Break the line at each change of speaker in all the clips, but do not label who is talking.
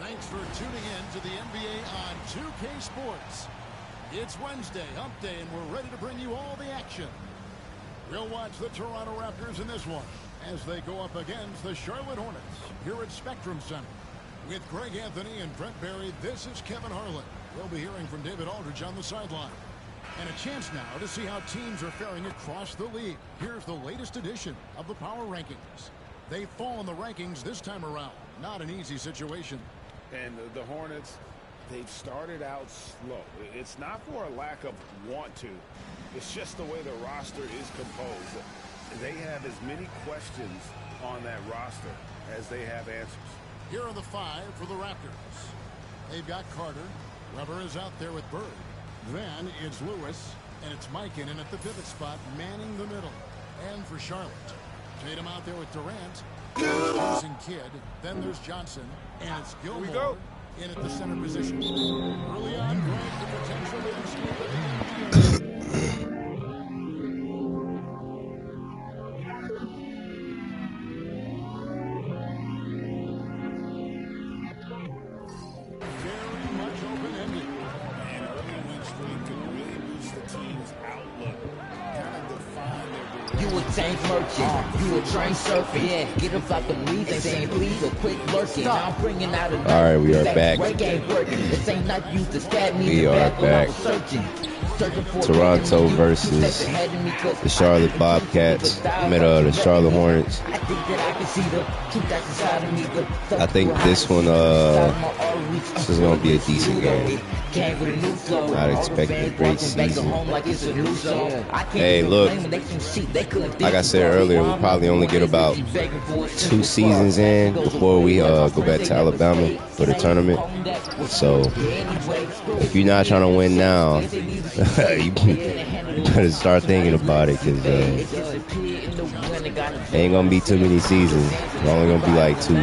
Thanks for tuning in to the NBA on 2K Sports. It's Wednesday, hump day, and we're ready to bring you all the action. We'll watch the Toronto Raptors in this one as they go up against the Charlotte Hornets here at Spectrum Center. With Greg Anthony and Brent Barry, this is Kevin Harlan. We'll be hearing from David Aldridge on the sideline. And a chance now to see how teams are faring across the league. Here's the latest edition of the Power Rankings. They fall in the rankings this time around. Not an easy situation.
And the Hornets, they've started out slow. It's not for a lack of want to. It's just the way the roster is composed. They have as many questions on that roster as they have answers.
Here are the five for the Raptors. They've got Carter. Weber is out there with Bird. Then it's Lewis, and it's Mikan at the pivot spot, manning the middle. And for Charlotte, Tatum out there with Durant. Jason Kidd. Then there's Johnson, and it's Gilmore in at the center position. Early on, Greg, the potential is very much open-ended.
And early win streak could really boost the team's outlook. Kind of define their direction.
You a tank merchant, you a train surfer, yeah. Get up out the weeds and saying please or quit lurking. Now I'm bringing out a
all right, we are back.
This ain't knife used to stab me.
We are back. Toronto versus the Charlotte Bobcats. Met the Charlotte Hornets. I think this one, this is gonna be a decent game. Not expecting a great season. Hey, look, like I said earlier, we'll probably only get about 2 seasons in before we go back to Alabama for the tournament. So if you're not trying to win now, you better start thinking about it, because ain't gonna be too many seasons. It's only gonna be like 2.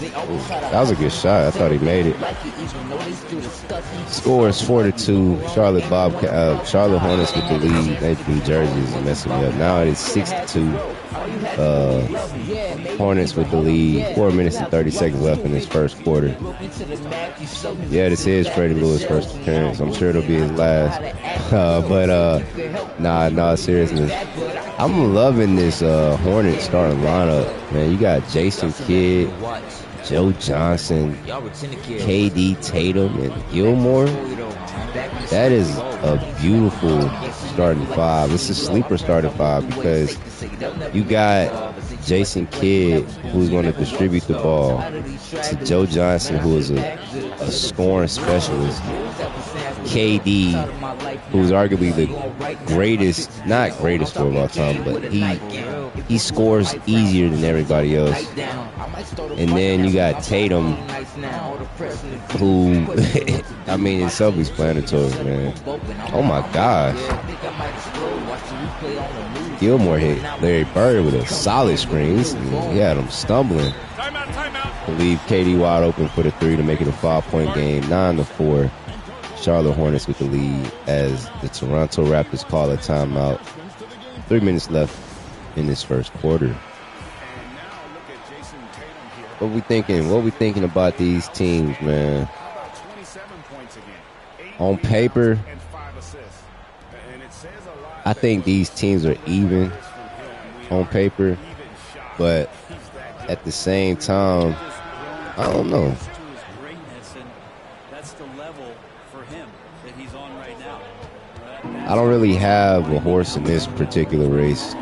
Ooh, that was a good shot. I thought he made it. Score is 4-2. Charlotte Hornets with the lead. New Jersey is messing me up. Now it is 6-2. Hornets with the lead. 4 minutes and 30 seconds left in this first quarter. Yeah, this is Freddie Lewis' first appearance. I'm sure it'll be his last. Nah, seriously. I'm loving this Hornets starting lineup, man. You got Jason Kidd, Joe Johnson, KD, Tatum, and Gilmore. That is a beautiful starting 5. It's a sleeper starting 5 because you got Jason Kidd, who's going to distribute the ball, to Joe Johnson, who is a scoring specialist, KD, who's arguably the not greatest scorer of all time, but he scores easier than everybody else. And then you got Tatum, who, I mean, it's self-explanatory, man. Oh my gosh. Gilmore hit Larry Bird with a solid screen. He had him stumbling. Leave KD wide open for the 3 to make it a 5-point game. 9-4. Charlotte Hornets with the lead as the Toronto Raptors call a timeout. 3 minutes left in this first quarter. What we thinking about these teams, man? On paper, I think these teams are even on paper, but at the same time, I don't know. I don't really have a horse in this particular race.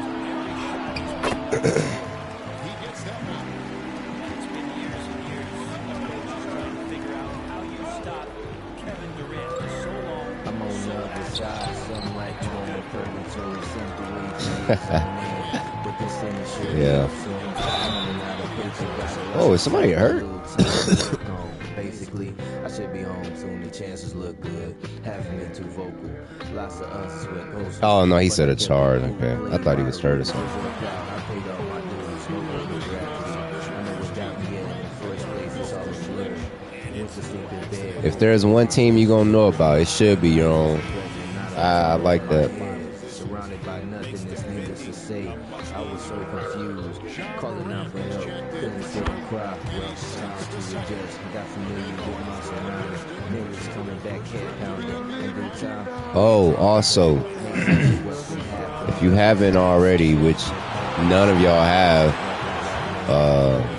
Yeah. Oh, is somebody hurt?
Basically, I should be home soon. The chances look good. Haven't been too vocal. Lots of us.
Oh no, he said a charge. Okay, I thought he was hurt or something. If there's one team you're going to know about, it should be your own. I like that.
Surrounded by nothing that's needless to say. I was so confused, calling out for help, couldn't sit and cry. Well, time to adjust, got familiar with my surroundings. Niggas coming back, head pounding, in due time.
Oh, also, if you haven't already, which none of y'all have,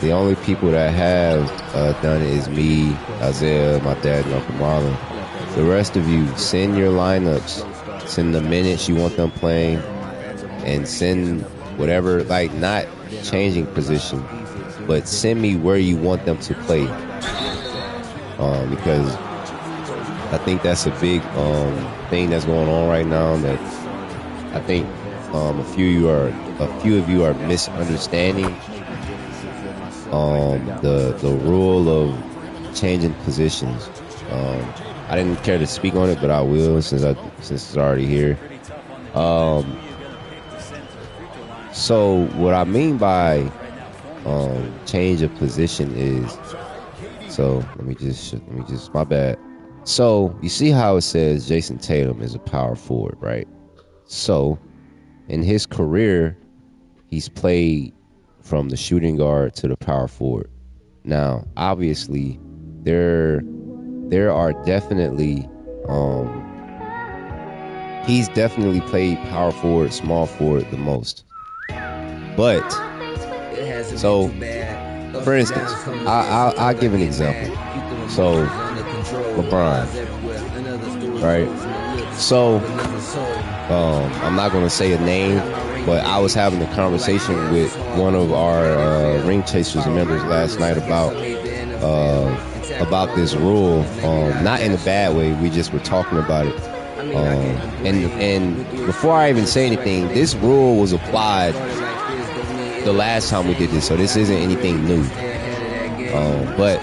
the only people that have done it is me, Isaiah, my dad, and Uncle Marlon. The rest of you, send your lineups, send the minutes you want them playing, and send whatever, like not changing position, but send me where you want them to play. Because I think that's a big thing that's going on right now that I think a few of you are misunderstanding the rule of changing positions. I didn't care to speak on it, but I will since it's already here. So what I mean by change of position is, so let me just my bad. So you see how it says Jason Tatum is a power forward, right? So in his career, he's played from the shooting guard to the power forward. Now, obviously, there are definitely he's definitely played power forward, small forward the most. But so, for instance, I'll give an example. So, LeBron, right? So, I'm not going to say a name, but I was having a conversation with one of our Ring Chasers members last night about this rule. Not in a bad way. We just were talking about it. And before I even say anything, this rule was applied the last time we did this, so this isn't anything new. But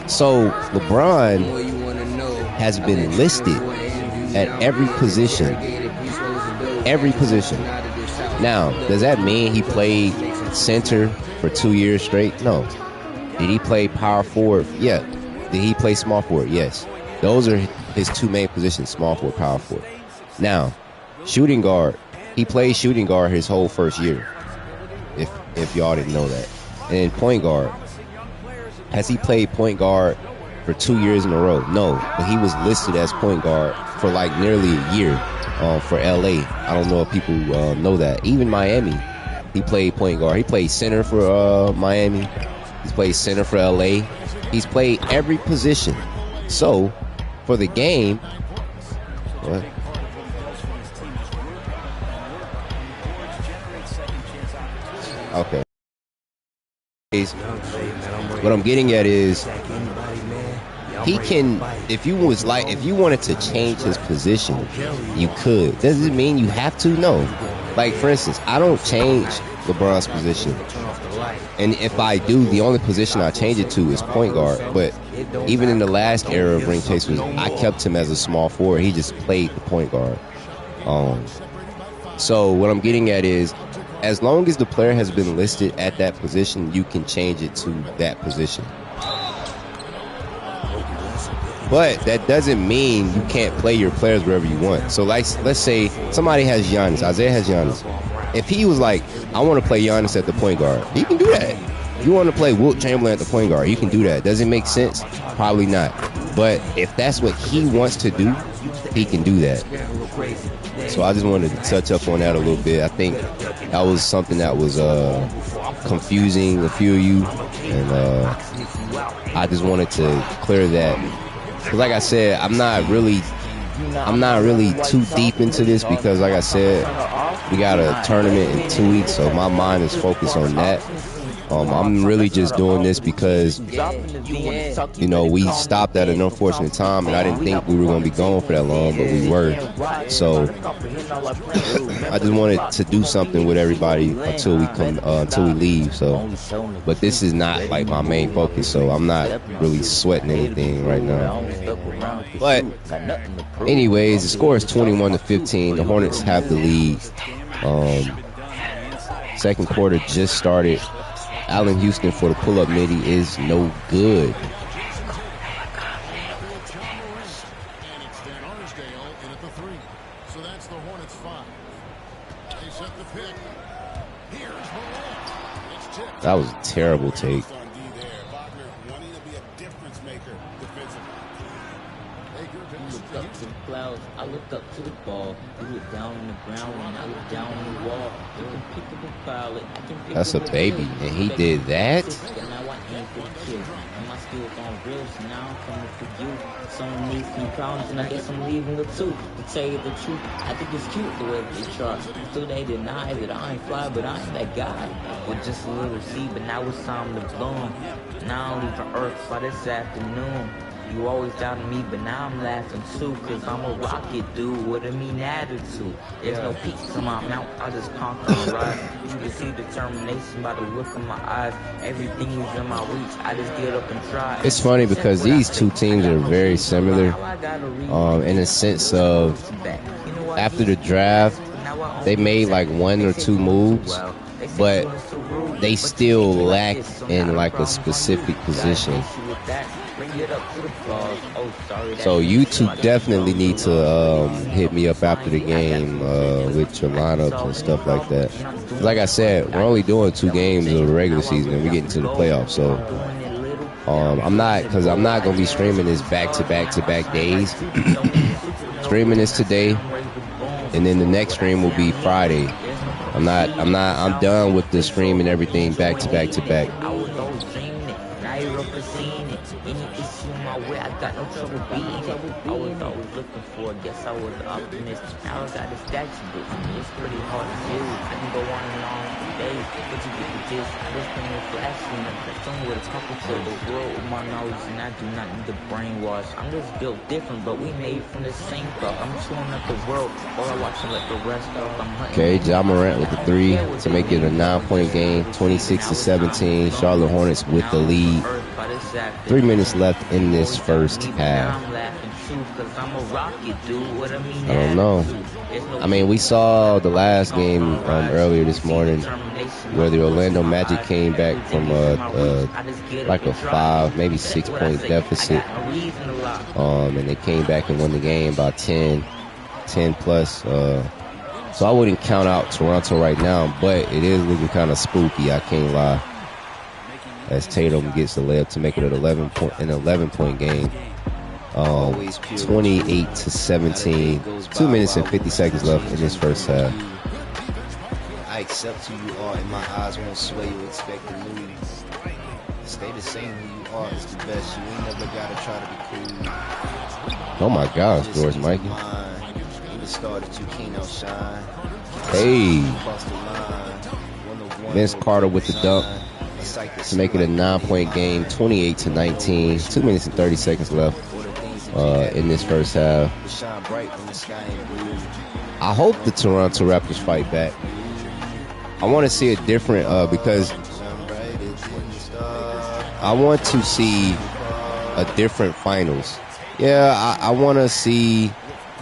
so LeBron has been listed at every position. Every position. Now, does that mean he played center for 2 years straight? No. Did he play power forward? Yeah. Did he play small forward? Yes. Those are his two main positions, small forward, power forward. Now, shooting guard. He played shooting guard his whole first year, if y'all didn't know that. And then point guard. Has he played point guard for 2 years in a row? No. But he was listed as point guard for like nearly a year for LA. I don't know if people know that. Even Miami, he played point guard. He played center for Miami. He's played center for LA. He's played every position. So, for the game, what? Okay. What I'm getting at is he can, if you wanted to change his position, you could. Does it mean you have to? No. Like, for instance, I don't change LeBron's position. And if I do, the only position I change it to is point guard. But even in the last era of Ring Chasers, I kept him as a small forward. He just played the point guard. So what I'm getting at is, as long as the player has been listed at that position, you can change it to that position. But that doesn't mean you can't play your players wherever you want. So like, let's say somebody has Giannis. Isaiah has Giannis. If he was like, I want to play Giannis at the point guard, he can do that. If you want to play Wilt Chamberlain at the point guard, you can do that. Does it make sense? Probably not. But if that's what he wants to do, he can do that. So I just wanted to touch up on that a little bit. I think that was something that was confusing a few of you. And I just wanted to clear that. Because like I said, I'm not really too deep into this because, like I said, we got a tournament in 2 weeks, so my mind is focused on that. I'm really just doing this because, you know, we stopped at an unfortunate time, and I didn't think we were going to be going for that long, but we were. So I just wanted to do something with everybody until we leave. So, but this is not like my main focus, so I'm not really sweating anything right now. But anyways, the score is 21-15. The Hornets have the lead. Second quarter just started. Allen Houston for the pull-up midi is no good.
Rosedale in at the 3. So that's the Hornets 5. They set the pick. Here's Morant. It's tipped.
That was a terrible take.
You looked up to the clouds, I looked up to the ball. You look down on the ground when I look down on the wall. You can pick up a pilot, I can pick
That's a
up
baby, and he did that?
And now I aim for the kill. And my skills on real, so now I'm coming for you. Someone needs some problems, and I guess I'm leaving with two. To tell you the truth, I think it's cute the way they try. Still they deny that I ain't fly, but I ain't that guy. With just a little seed, but now it's time to bloom. Now I'm leaving Earth by this afternoon. You always doubted me, but now I'm laughing too. Cause I'm a rocket dude with a mean attitude. There's no peaks on my mount, I just conquer and rise. You can see determination by the look in my eyes. Everything is in my reach, I just get up and try.
It's funny because these two teams are very similar in a sense of after the draft, they made like 1 or 2 moves, but they still lack in like a specific position. So you two definitely need to hit me up after the game with your lineups and stuff like that. Like I said, we're only doing 2 games of the regular season and we get into the playoffs. So I'm not going to be streaming this back to back days. Streaming this today, and then the next stream will be Friday. I'm done with the stream and everything back to back. Way I got no trouble beating it. I was always looking for it. Guess I was an optimist. Now I got a statue, but it's pretty hard to do. I can go on and on for days, but you get the gist. This thing is flashing. I'm concerned with a couple to the world with my knowledge, and I do not need the brainwash. I'm just built different, but we made from the same thought. I'm chewing up the world while I watch and let the rest off. I'm hunting. Okay, Ja Morant with the 3 to make it a 9-point game, 26-17. Charlotte Hornets with the lead. 3 minutes left in this first half. I don't know. I mean, we saw the last game earlier this morning where the Orlando Magic came back from like a 5, maybe 6-point deficit. And they came back and won the game by 10 plus. So I wouldn't count out Toronto right now, but it is looking kind of spooky, I can't lie, as Tatum gets the layup to make it an 11-point game. 28-17. 2 minutes and 50 seconds left in this first half.
I accept who you are, and my eyes won't sway or expect to lose. Stay the same who you are is the best. You ain't never gotta try to be cool.
Oh my gosh, George Mikey. Hey. Vince Carter with the dunk to make it a 9-point game, 28-19. 2 minutes and 30 seconds left in this first half. I hope the Toronto Raptors fight back. I want to see a different because I want to see a different finals. Yeah, I want to see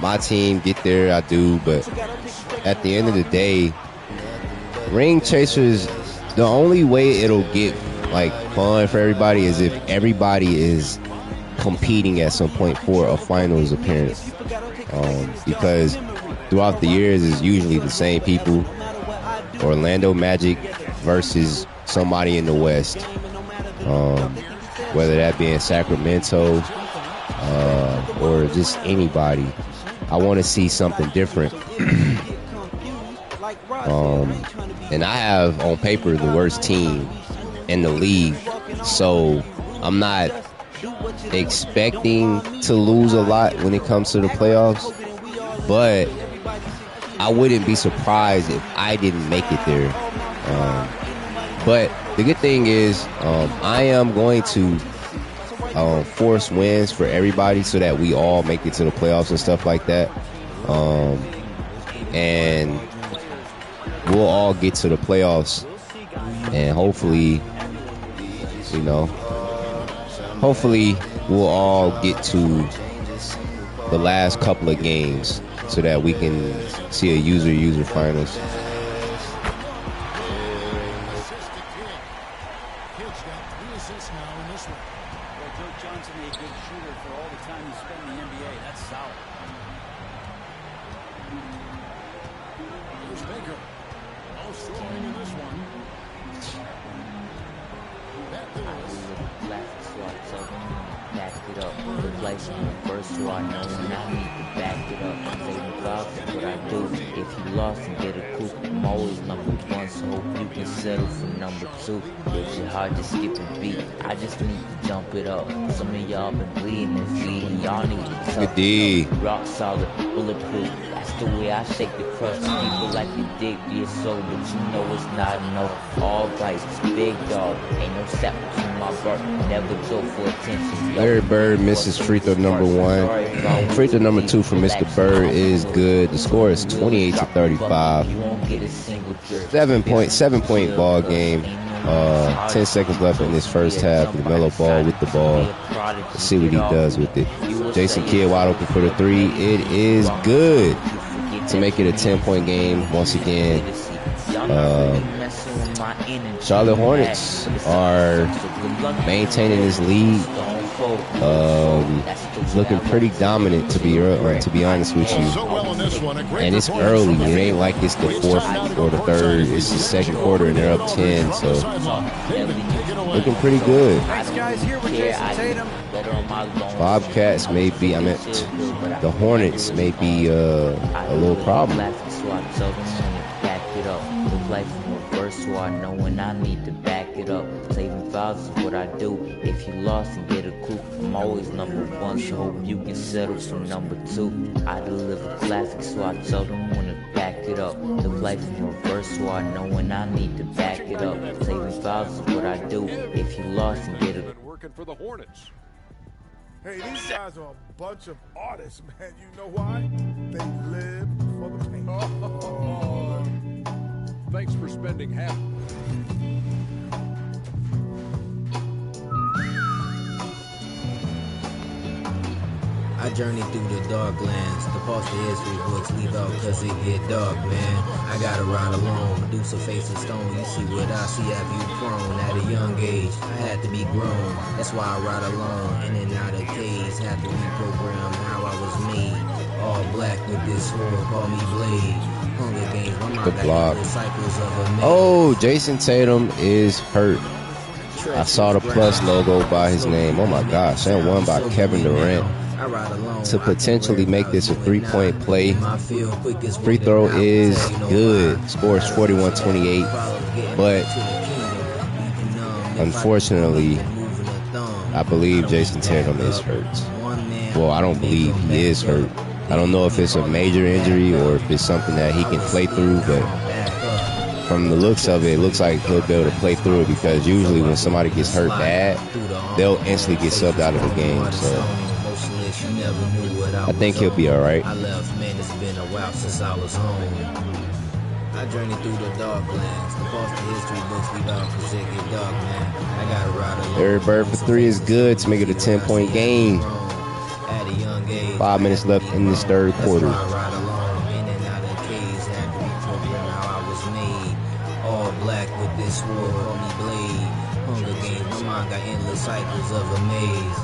my team get there. I do, but at the end of the day, ring chasers, the only way it'll get like fun for everybody is if everybody is competing at some point for a finals appearance. Because throughout the years, it's usually the same people. Orlando Magic versus somebody in the West, whether that be in Sacramento or just anybody. I want to see something different. And I have on paper the worst team in the league, so I'm not expecting to lose a lot when it comes to the playoffs, but I wouldn't be surprised if I didn't make it there. But the good thing is I am going to force wins for everybody so that we all make it to the playoffs and stuff like that. And we'll all get to the playoffs, and hopefully we'll all get to the last couple of games so that we can see a user finals.
play from the first, so I know when I need to back it up. Saving files is what I do. If you lost and get a coup, I'm always number one, so hope you can settle for number two. It's your hard to skip a beat, I just need to jump it up. Some of y'all been bleeding and fleeing, y'all need to tough it up. Rock solid, bulletproof, that's the way I shake the crust. People like to dig for your soul, but you know it's not enough. All right, big dog, ain't no sap between my birth. Never go for attention.
Larry Bird misses free throw number 1. Free throw number 2 for Mr. Bird is good. The score is 28-35. 7-point ball game. 10 seconds left in this first half. LaMelo Ball with the ball. Let's see what he does with it. Jason Kidd wide open for the 3. It is good to make it a 10-point game once again. Charlotte Hornets are maintaining this lead. Looking pretty dominant, to be honest with you. And it's early. It ain't like it's the fourth or the third. It's the second quarter and they're up 10. So looking pretty good. Bobcats may be, the Hornets may be a little problem.
So I know when I need to back it up. Saving files is what I do. If you lost and get a coup, I'm always number one, so hope you can settle for number 2. I deliver classics, so I tell them when to back it up. The life in reverse, so I know when I need to back it up. Saving files is what I do. If you lost and get a coup.
Working for the Hornets.
Hey, these guys are a bunch of artists, man. You know why? They live for the pain.
Thanks for spending half.
I journey through the dark lands. The parts of history books leave out cause it get dark, man. I gotta ride alone, Medusa face of stone. You see what I see, have you prone. At a young age, I had to be grown. That's why I ride alone, in and out of caves. Had to reprogram how I was made. All black with this sword, call me Blade. Hunger Games, my mind got the cycles of a man.
Oh, Jason Tatum is hurt. I saw the plus logo by his name. Oh my gosh, and one by Kevin Durant. To potentially make this a 3-point play. Free throw is good. Score is 41-28. But unfortunately, I believe Jason Tatum is hurt. Well, I don't believe he is hurt. I don't know if it's a major injury or if it's something that he can play through, but from the looks of it, it looks like he'll be able to play through it because usually when somebody gets hurt bad, they'll instantly get subbed out of the game. So I think he'll be all right.
I left, man, it's been a while since I was home. I journey through the dark lands. The Boston history books leave out cause it get dark, man. I gotta ride alone.
Larry Bird for 3 is good to make it a 10-point game. 5 minutes left in this third quarter.
All black with this sword, call me Blade. Hunger Games, my mind got endless cycles of a maze.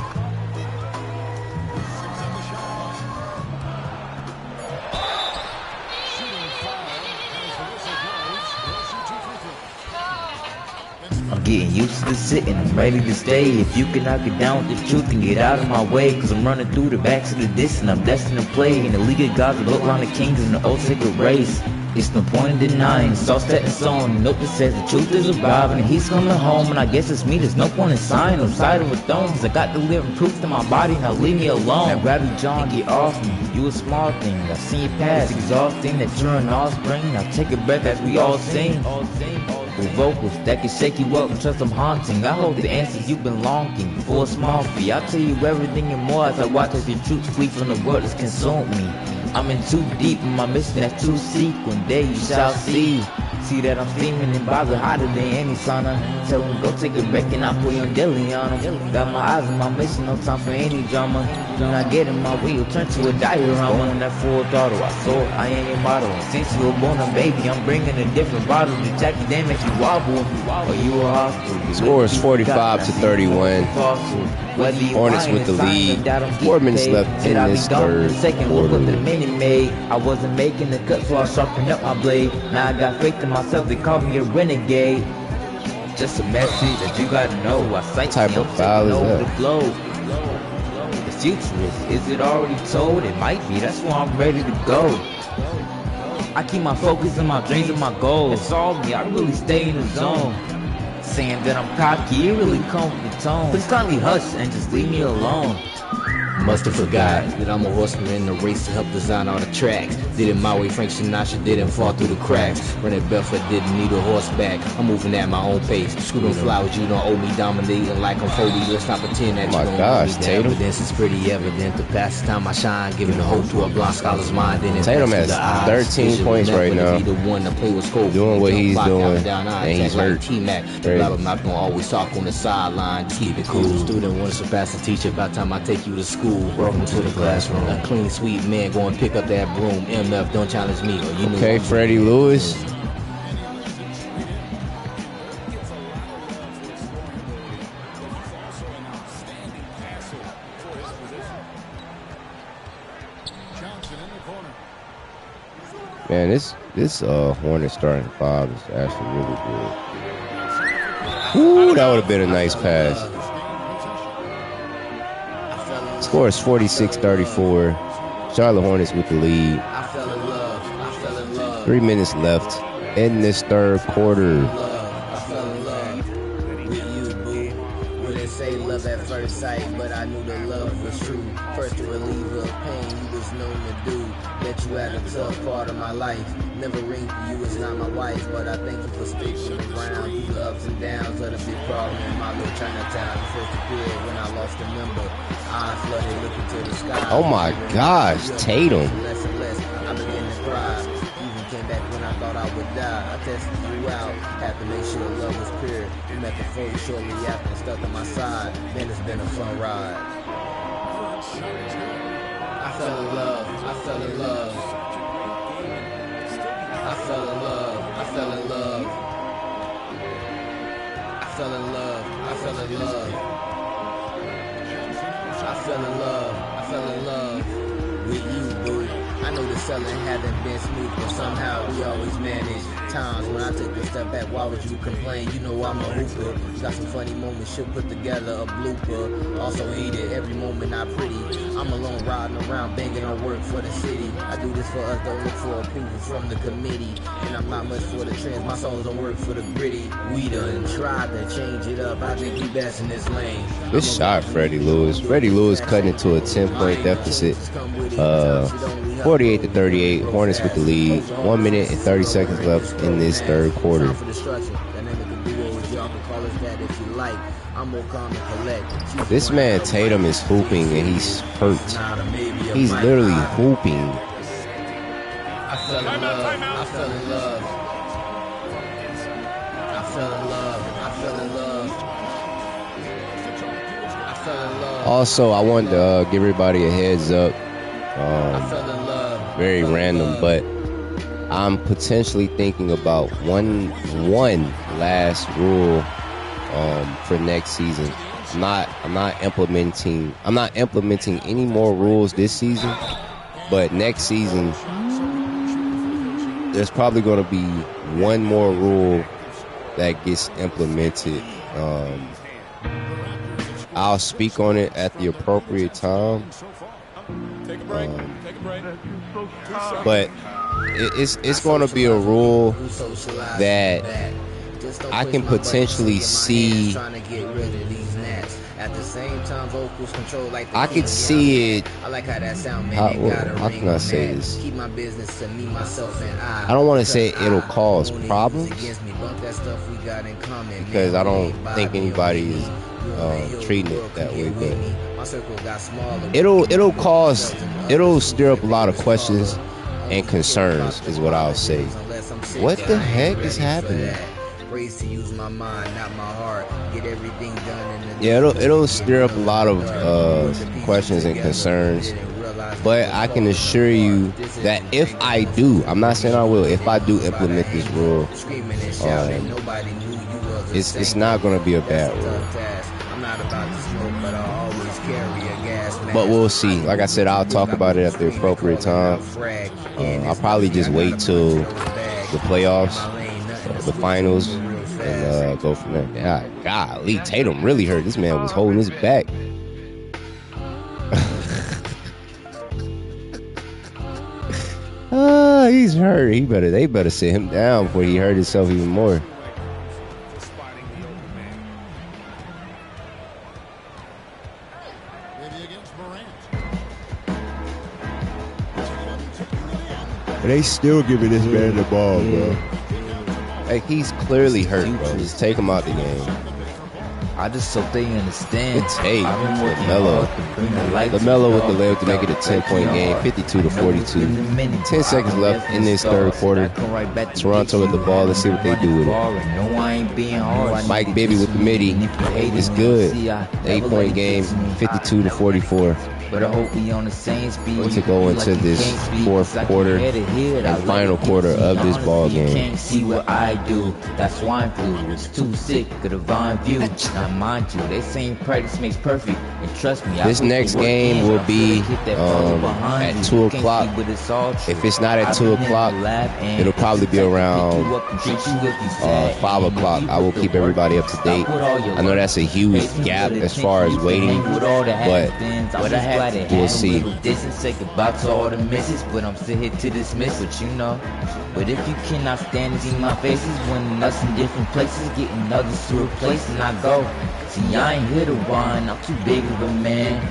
I'm getting used to sitting, I'm ready to stay. If you can knock it down with the truth and get out of my way, cause I'm running through the backs of the disc and I'm destined to play in the league of gods, the bloodline of kings in the old sacred race. It's no point in denying, it's all set in stone. The note that says the truth is arriving and he's coming home. And I guess it's me, there's no point in signing. I'm siding with thorns, I got the living proof to my body, now leave me alone. Now grab you, John, get off me, you a small thing. I've seen your past, exhausting, that you're an offspring. Now take a breath as we all sing. With vocals that can shake you up and trust I'm haunting. I hold the answers you've been longing for a small fee. I'll tell you everything and more as I watch as your truth flee from the world that's consumed me. I'm in too deep in my mission that's too seek. One day you shall see. See that I'm steaming and bobbing hotter than any sauna. Tell him go take a break and I'll put your deli on him. Got my eyes on my mission, no time for any drama. Do not get in my wheel, turn to a diorama. On that full throttle, I soar, I am your model. Since you were born a baby, I'm bringing a different bottle. The jacket damn make you wobble, or you a hostile.
The score is 45-31. Hornets with the lead. 4 minutes left in this third quarter.
I wasn't making the cut, so I sharpened up my blade. Now I got faith in myself, they call me a renegade. Just a message that you gotta know. I sight
type of foul is that?
futurist. Is it already told? It might be. That's why I'm ready to go. I keep my focus on my dreams and my goals. It's all me. I really stay in the zone. Saying that I'm cocky, it really comes with the tone. Please kindly hush and just leave me alone.
Must have forgot that I'm a horseman in the race to help design all the tracks. Did it my way, Frank Sinatra didn't fall through the cracks. Running barefoot didn't need a horseback. I'm moving at my own pace. Screw them flowers, you don't owe me, dominating like I'm 40. Let's not pretend that you don't know me. The evidence is pretty evident. The past time I shine, giving the hope to a blind scholar's mind.
Tatum has 13 points right now.
The one to play with scope.
Doing what he's doing, and he's hurt.
T-Mac. The not gonna always talk on the sideline. Keep it cool. Student wanna surpass the teacher. By the time I take you to school. Welcome to the classroom. A clean, sweet man going pick up that broom. MF, don't challenge me. Or you know
okay, Freddie Lewis. Man, this Hornets starting five is actually really good. Ooh, that would have been a nice pass. Score is 46-34. Charlotte Hornets with the lead. 3 minutes left in this third quarter.
Love at first sight, but I knew the love was true. First to relieve the pain you was known to do. Let you at a tough part of my life. Never ring for you, it's not my wife, but I thank you for sticking around through the ups and downs of the big problem in my little Chinatown. The first appeared when I lost a member. Eyes flooded looking to the sky.
Oh my gosh, Tatum.
Less and less, I began to cry. Even came back when I thought I would die. I tested you out, had to make sure love was pure. You met the foe shortly after and stuck on my side. Man, it's been a fun ride. I fell in love, I fell in love. I fell in love, I fell in love. I fell in love, I fell in love. I fell in love, I fell in love with you, boo. I know the selling hasn't been smooth, but somehow we always manage. Times when I took a step back, why would you complain? You know I'm a hooper. Got some funny moments, should put together a blooper. Also hated every moment not pretty. I'm alone riding around, banging on work for the city. I do this for us, don't look for approval from the committee. And I'm not much for the trends, my songs don't work for the gritty. We done tried to change it up, I think we best in this lane.
Good shot, Freddie Lewis. Freddie Lewis cutting into a 10-point deficit. 48-38. Hornets with the lead. 1 minute and 30 seconds left in this third quarter. This man Tatum is hooping and he's hurt. He's literally hooping.
I fell in love. I fell in love. I fell in love. I fell in love. I fell in love.
Also, I wanted to give everybody a heads up. Very random, but I'm potentially thinking about one last rule for next season. I'm not implementing any more rules this season, but next season there's probably going to be one more rule that gets implemented. I'll speak on it at the appropriate time. But it's going to be a rule that I can potentially see. I could see it. How can I say this? I don't want to say it'll cause problems because I don't think anybody is treating it that way, but it'll stir up a lot of questions and concerns is what I'll say. What the heck is happening? Yeah, it'll stir up a lot of questions and concerns, but I can assure you that if I do, I'm not saying I will, if I do implement this rule, it's not going to be a bad rule. But we'll see. Like I said, I'll talk about it at the appropriate time. I'll probably just wait till the playoffs, the finals, and go from there. Golly, Tatum really hurt. This man was holding his back. he's hurt. They better sit him down before he hurt himself even more. But they still giving this man the ball, bro. Like, he's clearly hurt, bro. Just take him out the game.
I just hope they understand.
It's LaMelo. LaMelo with the layup to make it a 10-point game, 52-42. 10 seconds left in this third quarter. Toronto with the ball. Let's see what they do with it. Mike Bibby with the midi. It's good. 8-point game, 52-44.
But I hope we on the same speed
to go into this fourth quarter and final quarter of this ball game.
You can't see what I do. That's swine flu. It's too sick of the divine view. Now mind you, they saying practice makes perfect. And trust me,
this next game will be at 2 o'clock. If it's not at 2 o'clock, it'll probably be around 5 o'clock. I will keep everybody up to date. I know that's a huge gap as far as waiting, but we'll see.
Say goodbye to all the misses, but I'm still here to dismiss what you know. But if you cannot stand to see my faces, winning us in different places, getting others to replace, and I go. See, I ain't here to whine, I'm too big of a man.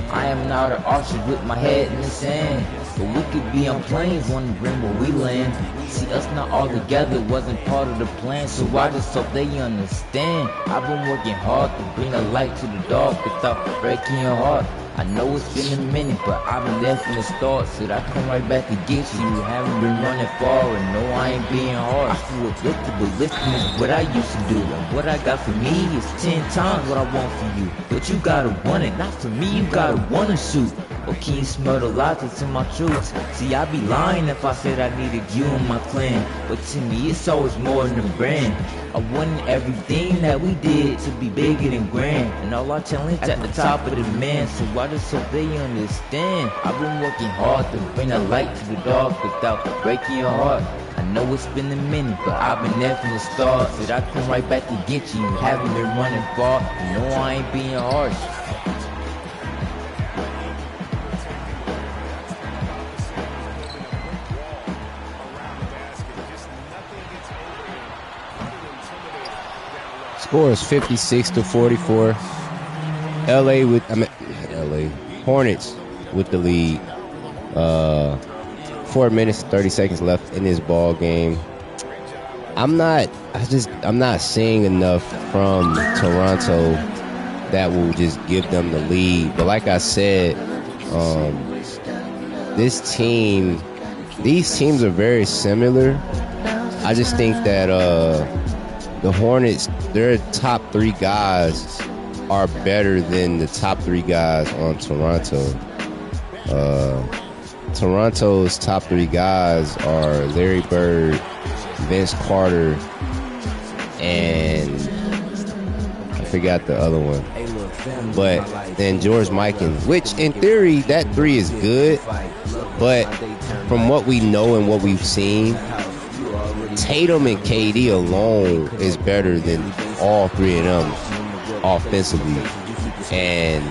I am not an archer with my head in the sand. But we could be on planes, wondering where we land. See, us not all together wasn't part of the plan, so I just hope they understand. I've been working hard to bring a light to the dark without breaking your heart. I know it's been a minute, but I've been there from the start. Said I come right back to get you. Haven't been running far, and no, I ain't being hard. I feel uplifted, but lifting is what I used to do. And what I got for me is 10 times what I want for you. But you gotta want it, not for me, you gotta wanna shoot. Or can you smell the logic to my truths? See, I'd be lying if I said I needed you in my clan. But to me, it's always more than a brand. I wanted everything that we did to be bigger than grand. And all our talents at the top of the man. So I just hope they understand. I've been working hard to bring a light to the dark without breaking your heart. I know it's been a minute, but I've been there from the start. Said I come right back to get you. Haven't been running far. You know I ain't being harsh.
Score is 56-44. Hornets with the lead. 4 minutes, 30 seconds left in this ball game. I'm not seeing enough from Toronto that will just give them the lead. But like I said, these teams are very similar. I just think that the Hornets, their top 3 guys are better than the top 3 guys on Toronto. Toronto's top 3 guys are Larry Bird, Vince Carter, and I forgot the other one. But then George Mikan, which in theory, that 3 is good. But from what we know and what we've seen, Tatum and KD alone is better than all 3 of them offensively. And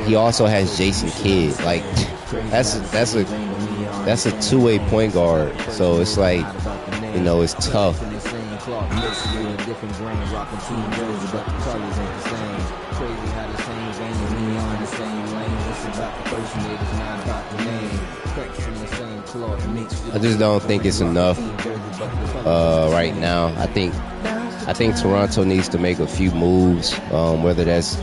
he also has Jason Kidd. Like, that's a two-way point guard. So it's like, you know, it's tough. I just don't think it's enough right now. I think Toronto needs to make a few moves, whether that's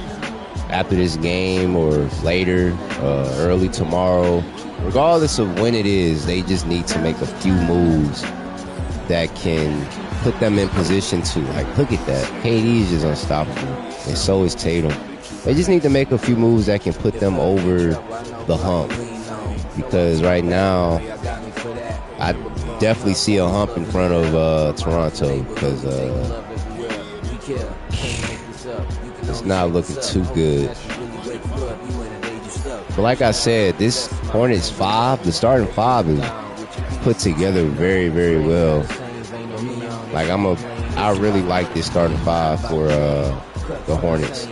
after this game or later, early tomorrow. Regardless of when it is, they just need to make a few moves that can put them in position to, like, look at that. KD is just unstoppable, and so is Tatum. They just need to make a few moves that can put them over the hump. Because right now, I definitely see a hump in front of Toronto, because it's not looking too good. But like I said, this Hornets 5, the starting 5 is put together very, very well. Like, I really like this starting 5 for the Hornets.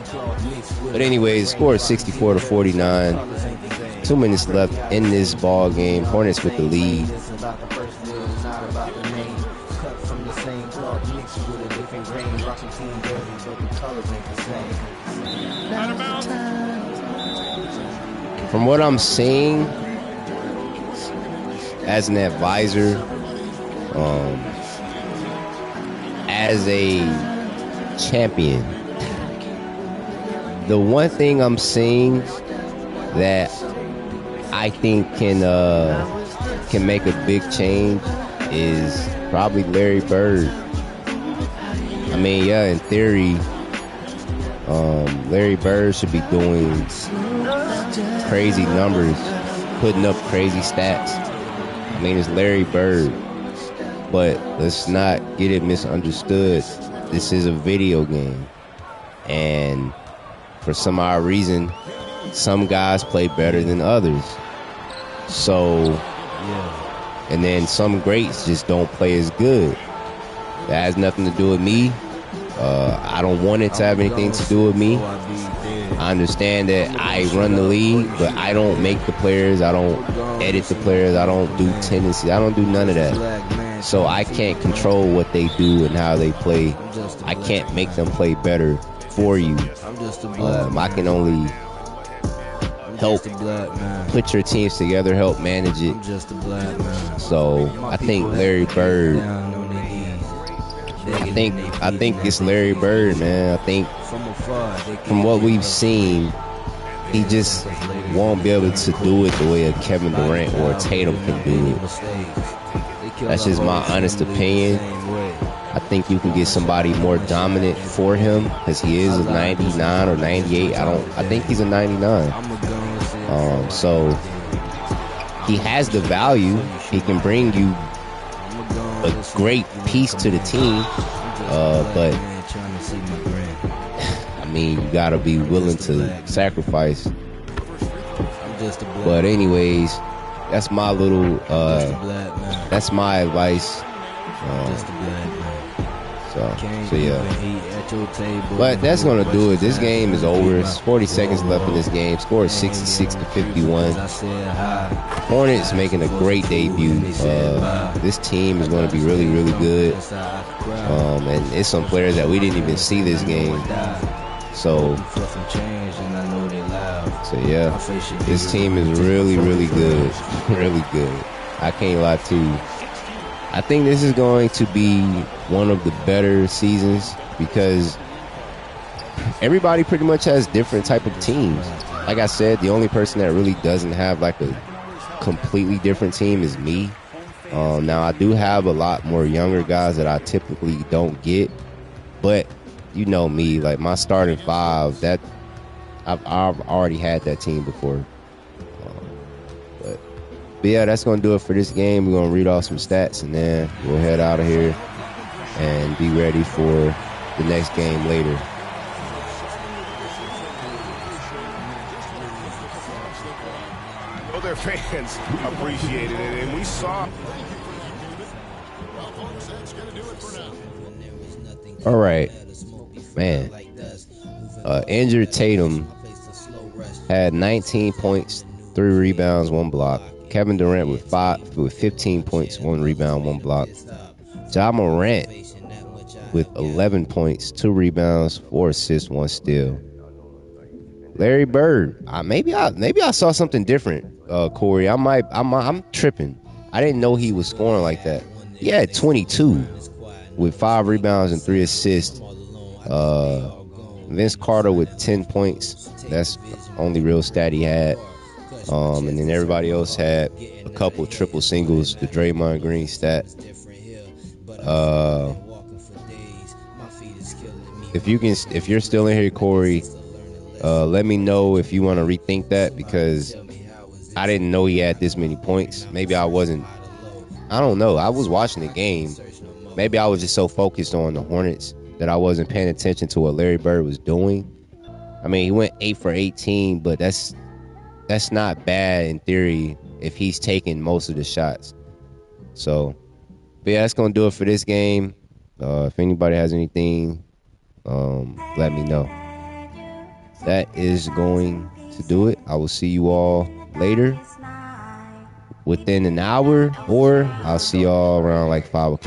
But anyways, score is 64-49. 2 minutes left in this ball game. Hornets with the lead. From what I'm seeing, as an advisor, as a champion, the one thing I'm seeing that I think can make a big change is probably Larry Bird. I mean, yeah, in theory, Larry Bird should be doing crazy numbers, putting up crazy stats. I mean, it's Larry Bird, but let's not get it misunderstood. This is a video game, and for some odd reason, some guys play better than others. So, and then some greats just don't play as good. That has nothing to do with me. I don't want it to have anything to do with me. I understand that I run the league, but I don't make the players. I don't edit the players. I don't do tendencies. I don't do none of that. So I can't control what they do and how they play. I can't make them play better for you. I can only help put your teams together, help manage it. So I think Larry Bird. I think it's Larry Bird, man. I think from what we've seen, he just won't be able to do it the way a Kevin Durant or a Tatum can do it. That's just my honest opinion. I think you can get somebody more dominant for him because he is a 99 or 98. I think he's a 99. So he has the value. He can bring you a great piece to the team, but I mean, you gotta be willing to sacrifice. But anyways, that's my little that's my advice. So yeah, but that's gonna do it. This game is over. It's 40 seconds left in this game. Score is 66-51. Hornets making a great debut. This team is going to be really, really good. And it's some players that we didn't even see this game. So yeah, this team is really, really good. Really good. I can't lie to you. I think this is going to be one of the better seasons because everybody pretty much has different type of teams. Like I said, the only person that really doesn't have like a completely different team is me. Now I do have a lot more younger guys that I typically don't get, but you know me, like my starting five, that I've already had that team before. But yeah, that's going to do it for this game. We're going to read off some stats, and then we'll head out of here and be ready for the next game later.
Well, their fans appreciated it, and we saw.
All right, man. Injured Tatum had 19 points, 3 rebounds, 1 block. Kevin Durant with 15 points, 1 rebound, 1 block. Ja Morant with 11 points, 2 rebounds, 4 assists, 1 steal. Larry Bird, maybe I saw something different, Corey. I'm tripping. I didn't know he was scoring like that. He had 22 with 5 rebounds and 3 assists. Vince Carter with 10 points. That's the only real stat he had. And then everybody else had a couple triple singles, the Draymond Green stat. If you're still in here, Corey, let me know if you want to rethink that, because I didn't know he had this many points. Maybe I wasn't. I don't know. I was watching the game. Maybe I was just so focused on the Hornets that I wasn't paying attention to what Larry Bird was doing. I mean, he went 8 for 18, but that's not bad in theory if he's taking most of the shots. So, but yeah, that's going to do it for this game. If anybody has anything, let me know. That is going to do it. I will see you all later within an hour, or I'll see y'all around like 5 o'clock.